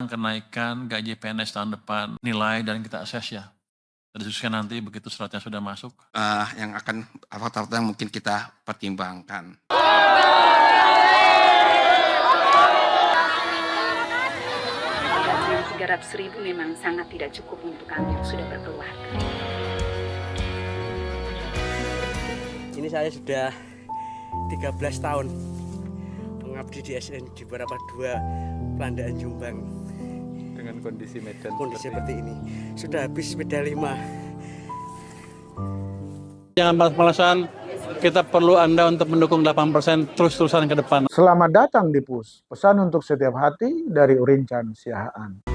kenaikan gaji PNS tahun depan, nilai dan kita akses ya. Diskusikan nanti begitu suratnya sudah masuk. Yang akan faktor-faktor yang mungkin kita pertimbangkan. Gaji 300.000 memang sangat tidak cukup untuk kami yang sudah berkeluarga. Ini saya sudah 13 tahun mengabdi di SN di beberapa dua Pelandaan Jombang. Dengan kondisi medan seperti ini. Sudah habis sepeda 5. Jangan malas-malasan, kita perlu Anda untuk mendukung 8% terus-terusan ke depan. Selamat datang di PUS, pesan untuk setiap hati dari Urincan Siahaan.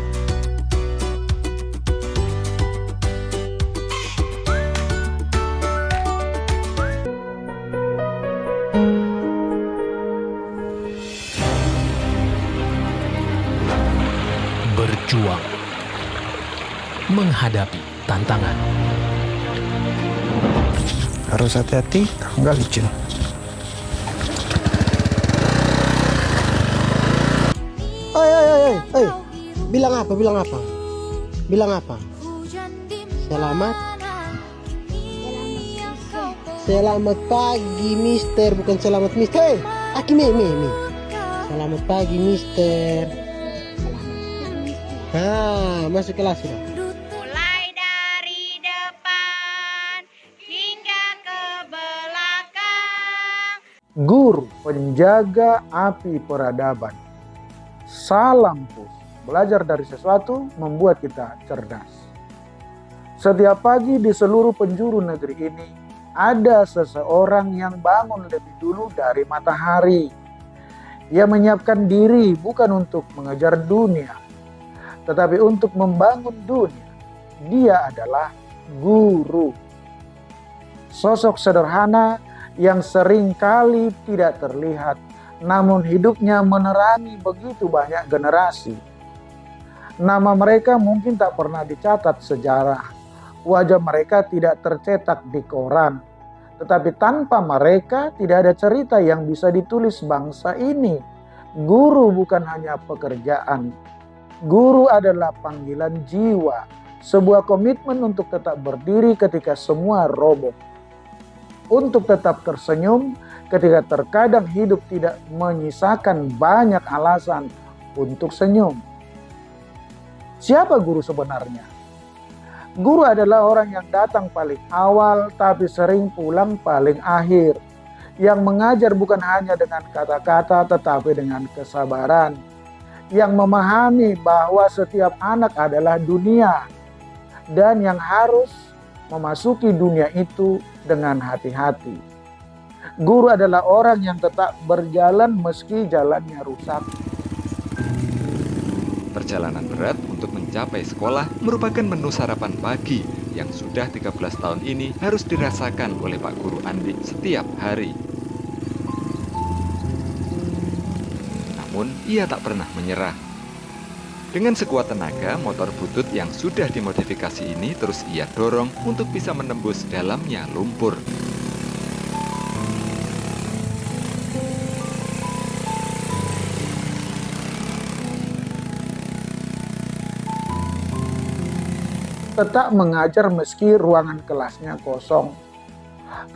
Berjuang menghadapi tantangan. Harus hati-hati, nggak licin. Oi, bilang apa? Selamat pagi, Mister, bukan selamat Mister. Aki mi. Selamat pagi, Mister. Masuk kelas sudah. Mulai dari depan hingga ke belakang. Guru, penjaga api peradaban. Salam PUS. Belajar dari sesuatu membuat kita cerdas. Setiap pagi di seluruh penjuru negeri ini, ada seseorang yang bangun lebih dulu dari matahari. Ia menyiapkan diri bukan untuk mengejar dunia, tetapi untuk membangun dunia. Dia adalah guru. Sosok sederhana yang seringkali tidak terlihat, namun hidupnya menerangi begitu banyak generasi. Nama mereka mungkin tak pernah dicatat sejarah. Wajah mereka tidak tercetak di koran. Tetapi tanpa mereka tidak ada cerita yang bisa ditulis bangsa ini. Guru bukan hanya pekerjaan. Guru adalah panggilan jiwa, sebuah komitmen untuk tetap berdiri ketika semua roboh. Untuk tetap tersenyum ketika terkadang hidup tidak menyisakan banyak alasan untuk senyum. Siapa guru sebenarnya? Guru adalah orang yang datang paling awal tapi sering pulang paling akhir. Yang mengajar bukan hanya dengan kata-kata tetapi dengan kesabaran. Yang memahami bahwa setiap anak adalah dunia dan yang harus memasuki dunia itu dengan hati-hati. Guru adalah orang yang tetap berjalan meski jalannya rusak. Perjalanan berat untuk mencapai sekolah merupakan menu sarapan pagi yang sudah 13 tahun ini harus dirasakan oleh Pak Guru Andi setiap hari. Namun, ia tak pernah menyerah. Dengan sekuat tenaga, motor butut yang sudah dimodifikasi ini terus ia dorong untuk bisa menembus dalamnya lumpur. Tetap mengajar meski ruangan kelasnya kosong.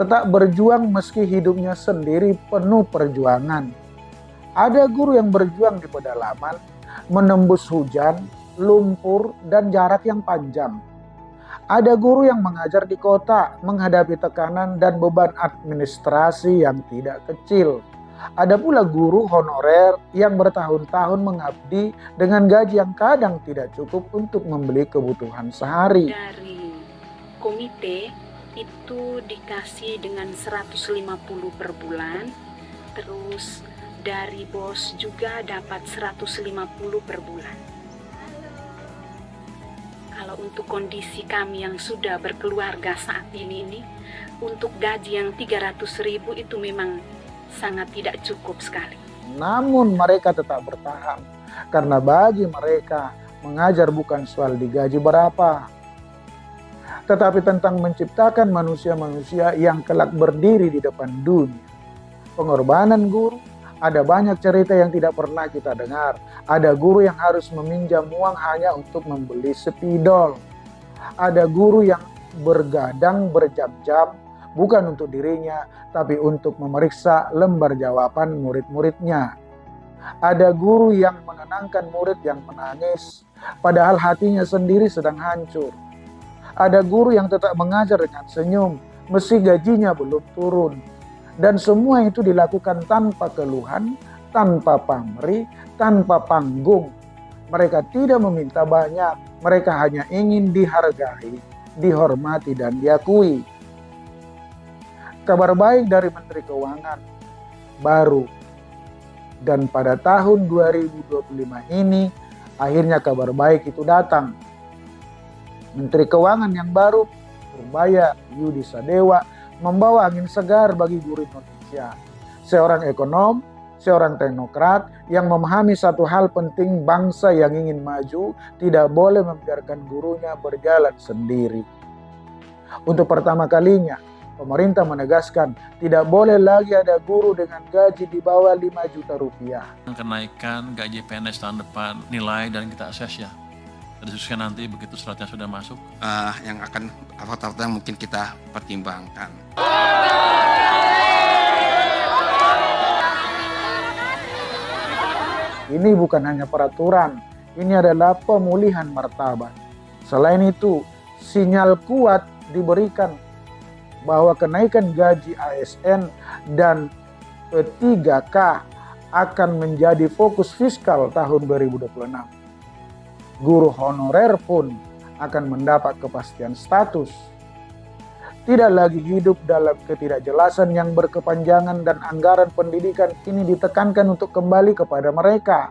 Tetap berjuang meski hidupnya sendiri penuh perjuangan. Ada guru yang berjuang di pedalaman, menembus hujan, lumpur, dan jarak yang panjang. Ada guru yang mengajar di kota, menghadapi tekanan dan beban administrasi yang tidak kecil. Ada pula guru honorer yang bertahun-tahun mengabdi dengan gaji yang kadang tidak cukup untuk membeli kebutuhan sehari. Dari komite itu dikasih dengan 150 per bulan, terus dari bos juga dapat 150 per bulan. Kalau untuk kondisi kami yang sudah berkeluarga saat ini untuk gaji yang 300.000 itu memang sangat tidak cukup sekali. Namun mereka tetap bertahan, karena bagi mereka mengajar bukan soal digaji berapa, tetapi tentang menciptakan manusia-manusia yang kelak berdiri di depan dunia. Pengorbanan guru Ada banyak cerita yang tidak pernah kita dengar. Ada guru yang harus meminjam uang hanya untuk membeli spidol. Ada guru yang bergadang berjam-jam bukan untuk dirinya, tapi untuk memeriksa lembar jawaban murid-muridnya. Ada guru yang menenangkan murid yang menangis, padahal hatinya sendiri sedang hancur. Ada guru yang tetap mengajar dengan senyum, meski gajinya belum turun. Dan semua itu dilakukan tanpa keluhan, tanpa pamrih, tanpa panggung. Mereka tidak meminta banyak, mereka hanya ingin dihargai, dihormati, dan diakui. Kabar baik dari Menteri Keuangan baru. Dan pada tahun 2025 ini, akhirnya kabar baik itu datang. Menteri Keuangan yang baru, Purbaya Yudi Sadewa, membawa angin segar bagi guru Indonesia. Seorang ekonom, seorang teknokrat yang memahami satu hal penting, bangsa yang ingin maju tidak boleh membiarkan gurunya berjalan sendiri. Untuk pertama kalinya, pemerintah menegaskan tidak boleh lagi ada guru dengan gaji di bawah 5 juta rupiah. Kenaikan gaji PNS tahun depan, nilai dan kita akses ya. Diskusikan nanti begitu suratnya sudah masuk. Yang akan fakta-fakta yang mungkin kita pertimbangkan. Ini bukan hanya peraturan, ini adalah pemulihan martabat. Selain itu, sinyal kuat diberikan bahwa kenaikan gaji ASN dan P3K akan menjadi fokus fiskal tahun 2026. Guru honorer pun akan mendapat kepastian status. Tidak lagi hidup dalam ketidakjelasan yang berkepanjangan dan anggaran pendidikan ini ditekankan untuk kembali kepada mereka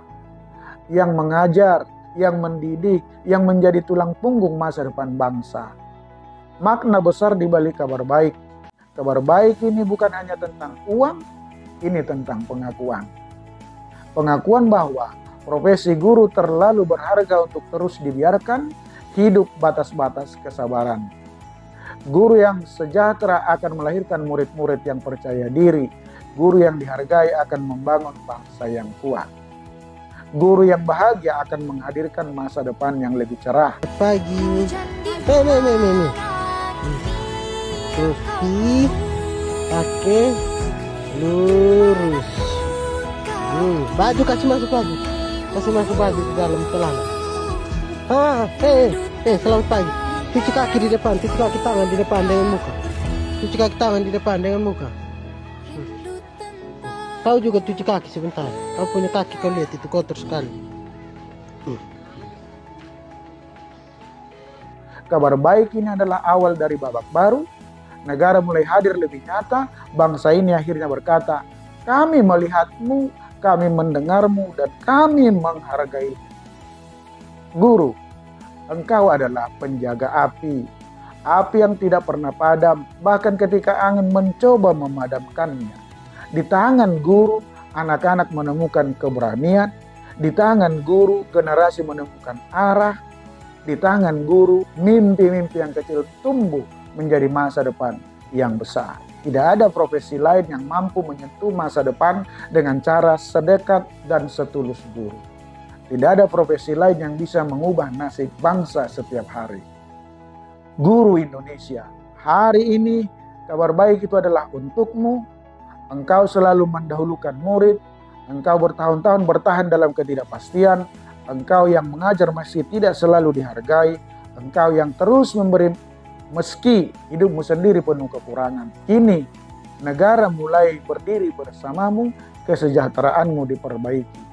yang mengajar, yang mendidik, yang menjadi tulang punggung masa depan bangsa. Makna besar di balik kabar baik. Kabar baik ini bukan hanya tentang uang, ini tentang pengakuan. Pengakuan bahwa profesi guru terlalu berharga untuk terus dibiarkan hidup batas-batas kesabaran. Guru yang sejahtera akan melahirkan murid-murid yang percaya diri. Guru yang dihargai akan membangun bangsa yang kuat. Guru yang bahagia akan menghadirkan masa depan yang lebih cerah. Pagi. Kopi pakai lurus. Baju kasih masuk baju. Kasih masuk baju di dalam celana. Selamat pagi. Cuci kaki di depan, cuci kaki tangan di depan dengan muka. Cuci kaki tangan di depan dengan muka. Kau juga cuci kaki sebentar. Kau punya kaki, kau lihat itu kotor sekali. Kabar baik ini adalah awal dari babak baru. Negara mulai hadir lebih nyata. Bangsa ini akhirnya berkata, kami melihatmu, kami mendengarmu, dan kami menghargai. Guru, engkau adalah penjaga api. Api yang tidak pernah padam, bahkan ketika angin mencoba memadamkannya. Di tangan guru, anak-anak menemukan keberanian. Di tangan guru, generasi menemukan arah. Di tangan guru, mimpi-mimpi yang kecil tumbuh menjadi masa depan yang besar. Tidak ada profesi lain yang mampu menyentuh masa depan dengan cara sedekat dan setulus guru. Tidak ada profesi lain yang bisa mengubah nasib bangsa setiap hari. Guru Indonesia, hari ini kabar baik itu adalah untukmu. Engkau selalu mendahulukan murid. Engkau bertahun-tahun bertahan dalam ketidakpastian. Engkau yang mengajar masih tidak selalu dihargai. Engkau yang terus memberi meski hidupmu sendiri penuh kekurangan. Kini negara mulai berdiri bersamamu, kesejahteraanmu diperbaiki.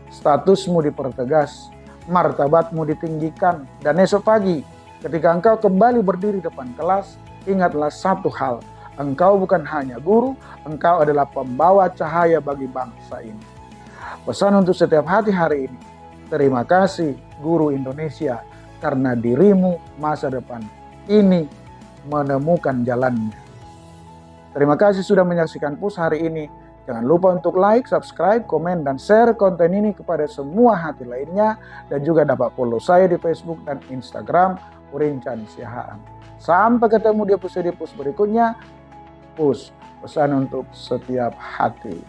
Statusmu dipertegas, martabatmu ditinggikan, dan esok pagi ketika engkau kembali berdiri depan kelas, ingatlah satu hal, engkau bukan hanya guru, engkau adalah pembawa cahaya bagi bangsa ini. Pesan untuk setiap hati hari ini, terima kasih guru Indonesia, karena dirimu masa depan ini menemukan jalannya. Terima kasih sudah menyaksikan PUS hari ini. Jangan lupa untuk like, subscribe, komen, dan share konten ini kepada semua hati lainnya. Dan juga dapat follow saya di Facebook dan Instagram, Urincan Siahaan. Sampai ketemu di episode PUS berikutnya. PUS, pesan untuk setiap hati.